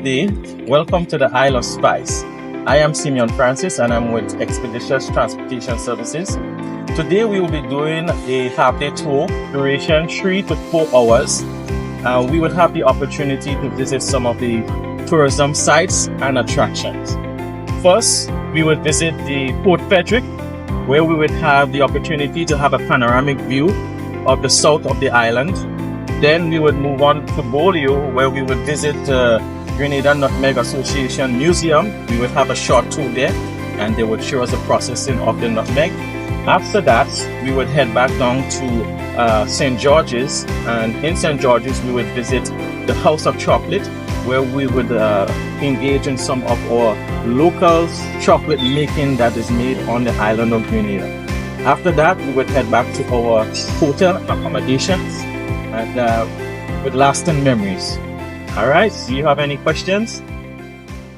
today. Welcome to the Isle of Spice. I am Simeon Francis and I'm with Expeditious Transportation Services. Today we will be doing a half-day tour, duration 3 to 4 hours. We will have the opportunity to visit some of the tourism sites and attractions. First, we would visit the Port Frederick, where we would have the opportunity to have a panoramic view of the south of the island. Then we would move on to Bolio, where we would visit the Grenada Nutmeg Association Museum. We would have a short tour there and they would show us the processing of the nutmeg. After that, we would head back down to St. George's, and in St. George's we would visit the House of Chocolate, where we would engage in some of our local chocolate making that is made on the island of Grenada. After that, we would head back to our hotel accommodations and with lasting memories. Alright, do you have any questions?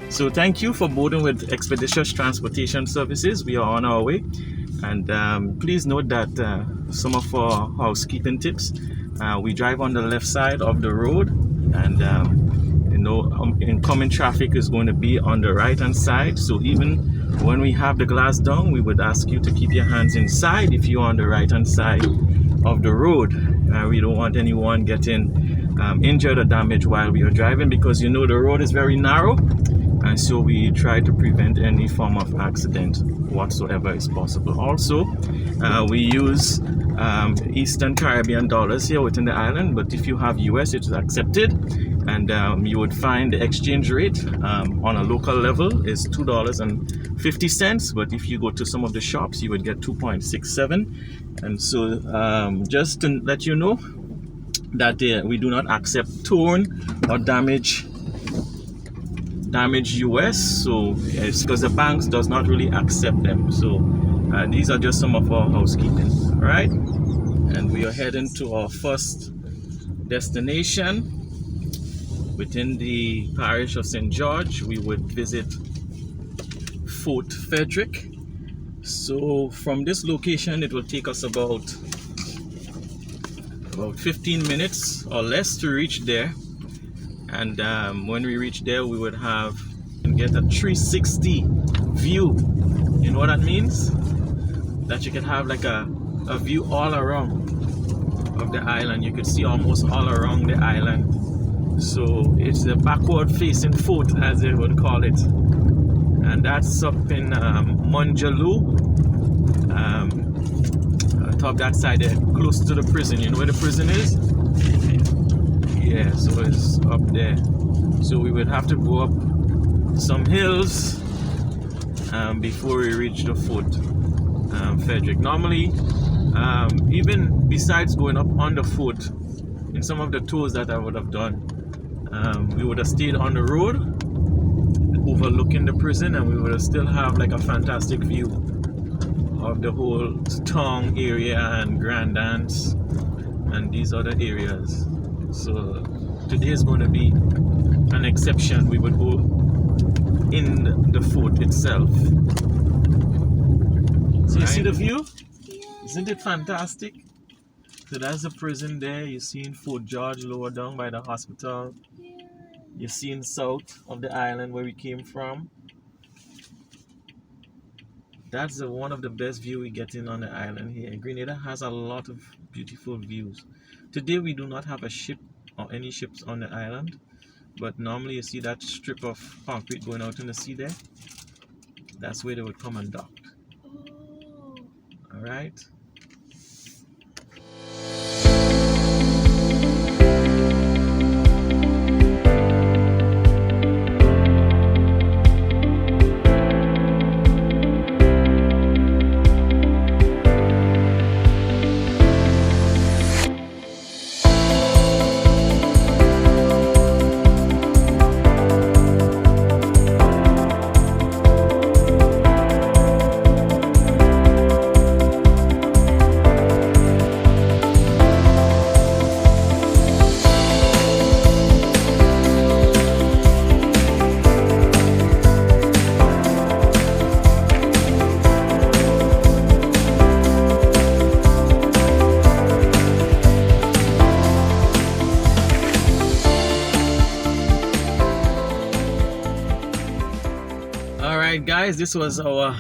So thank you for boarding with Expeditious Transportation Services. We are on our way, and please note that some of our housekeeping tips, we drive on the left side of the road, and incoming traffic is going to be on the right hand side. So even when we have the glass down, we would ask you to keep your hands inside if you're on the right hand side of the road. We don't want anyone getting injured or damaged while we are driving, because the road is very narrow, and so we try to prevent any form of accident whatsoever is possible. Also, we use Eastern Caribbean dollars here within the island, but if you have US, it is accepted, and you would find the exchange rate on a local level is $2.50, but if you go to some of the shops, you would get 2.67. And so just to let you know that we do not accept torn or damaged US, so it's because the banks does not really accept them. So these are just some of our housekeeping. All right, and we are heading to our first destination within the parish of St. George. We would visit Fort Frederick. So from this location, it will take us about 15 minutes or less to reach there. And when we reach there, we would have and get a 360 view. You know what that means? That you can have like a view all around of the island. You could see almost all around the island. So it's the backward facing fort, as they would call it. And that's up in Munjaloo, top that side there, close to the prison. You know where the prison is? Yeah, so it's up there. So we would have to go up some hills before we reach the Fort Frederick. Normally, even besides going up on the fort, in some of the tours that I would have done, we would have stayed on the road overlooking the prison, and we would have still have like a fantastic view of the whole town area and Grand Dance and these other areas. So today is going to be an exception. We would go in the fort itself. So you see the view? Yeah. Isn't it fantastic? So that's the prison there. You're seeing Fort George lower down by the hospital. Yeah. You're seeing south of the island where we came from. That's one of the best views we get in on the island here. Grenada has a lot of beautiful views. Today we do not have a ship or any ships on the island, but normally you see that strip of concrete going out in the sea there. That's where they would come and dock. Oh. All right. guys, this was our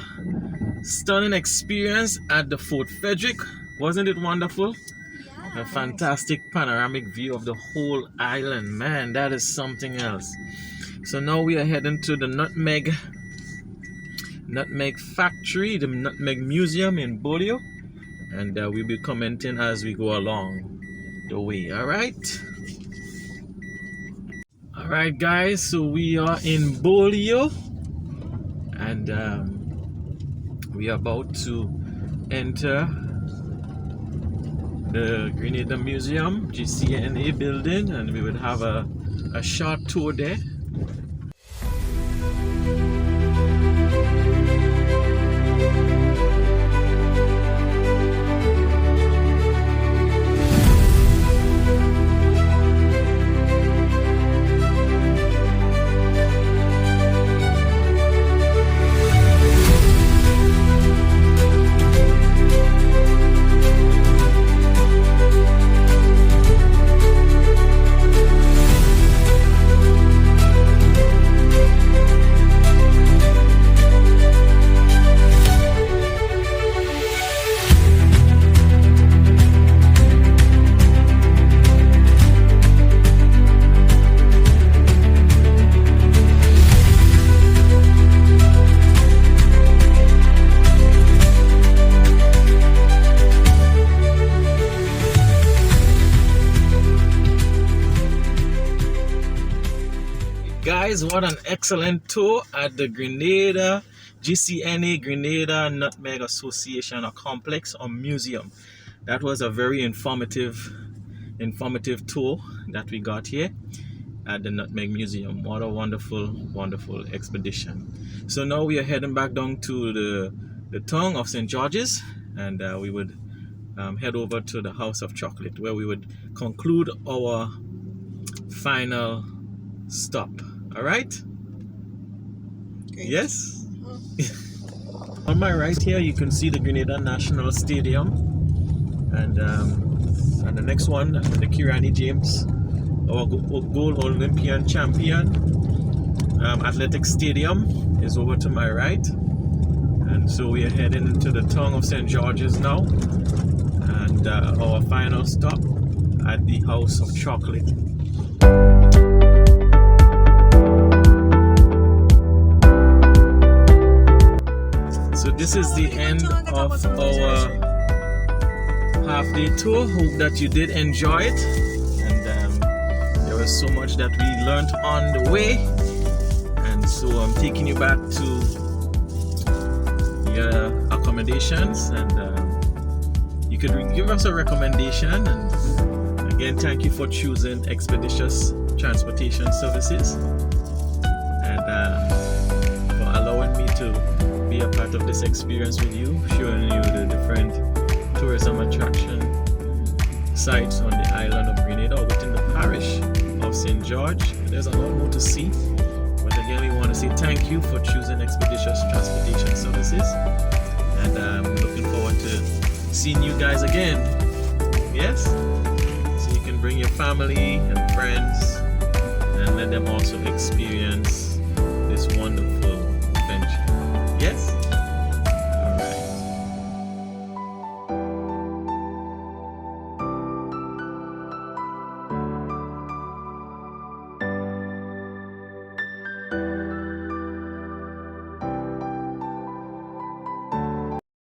stunning experience at the Fort Frederick. Wasn't it wonderful? A fantastic panoramic view of the whole island. Man, that is something else. So now we are heading to the Nutmeg Factory, the Nutmeg Museum in Bolio, and we'll be commenting as we go along the way. Alright guys, so we are in Bolio, and we are about to enter the Grenada Museum, GCNA building, and we will have a short tour there. Guys, what an excellent tour at the Grenada GCNA Grenada Nutmeg Association, or complex or museum. That was a very informative tour that we got here at the Nutmeg Museum. What a wonderful expedition. So now we are heading back down to the town of St. George's, and we would head over to the House of Chocolate, where we would conclude our final stop. All right. Great. Yes. On my right here, you can see the Grenada National Stadium, and the next one, the Kirani James, our gold Olympian champion athletic stadium, is over to my right. And so we are heading into the town of St. George's now, and our final stop at the House of Chocolate. So this is the end of our half-day tour. Hope that you did enjoy it, and there was so much that we learned on the way. And so I'm taking you back to your accommodations, and you could give us a recommendation. And again, thank you for choosing Expeditious Transportation Services, and for allowing me to be a part of this experience with you, showing you the different tourism attraction sites on the island of Grenada, or within the parish of St. George. There's a lot more to see, but again, we want to say thank you for choosing Expeditious Transportation Services, and I'm looking forward to seeing you guys again. Yes, so you can bring your family and friends and let them also experience this wonderful